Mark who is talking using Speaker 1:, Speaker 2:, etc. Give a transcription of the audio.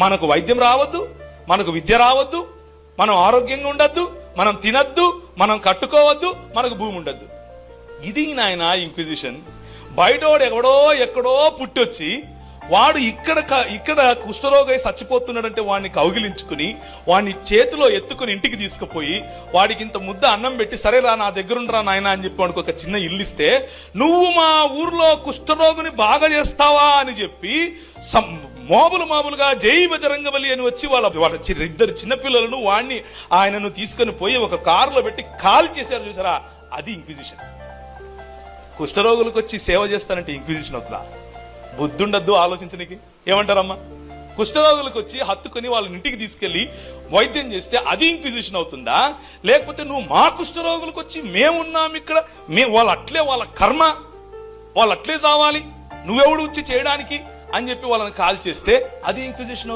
Speaker 1: మనకు వైద్యం రావద్దు, మనకు విద్య రావద్దు, మనం ఆరోగ్యంగా ఉండద్దు, మనం తినద్దు, మనం కట్టుకోవద్దు, మనకు భూమి ఉండద్దు. ఇది నాయన ఇంక్విజిషన్. బయటోడు ఎవడో ఎక్కడో పుట్టొచ్చి వాడు ఇక్కడ కుష్ఠరోగై చచ్చిపోతున్నాడంటే వాడిని కౌగిలించుకుని వాడిని చేతిలో ఎత్తుకుని ఇంటికి తీసుకుపోయి వాడికి ఇంత ముద్ద అన్నం పెట్టి సరేరా నా దగ్గరుండరా నాయన అని చెప్పి వాడికి ఒక చిన్న ఇల్లు ఇస్తే నువ్వు మా ఊర్లో కుష్ఠరోగిని బాగా చేస్తావా అని చెప్పి మామూలుగా జై బజరంగబలి అని వచ్చి వాళ్ళ ఇద్దరు చిన్నపిల్లలను వాడిని ఆయనను తీసుకుని పోయి ఒక కారులో పెట్టి కాల్ చేశారు చూసారా, అది ఇంక్విజిషన్. కుష్ఠరోగులకు వచ్చి సేవ చేస్తానంటే ఇంక్విజిషన్ అవుతుందా? బుద్ధుండద్దు ఆలోచించడానికి. ఏమంటారమ్మా? కుష్ఠరోగులకు వచ్చి హత్తుకొని వాళ్ళని ఇంటికి తీసుకెళ్లి వైద్యం చేస్తే అది ఇంక్విజిషన్ అవుతుందా? లేకపోతే నువ్వు మా కుష్ఠరోగులకు వచ్చి మేమున్నాం ఇక్కడ, వాళ్ళ కర్మ వాళ్ళు అట్లే చావాలి, నువ్వెవడు వచ్చి చేయడానికి అని చెప్పి వాళ్ళని కాల్ చేస్తే అది ఇంక్విజిషన్.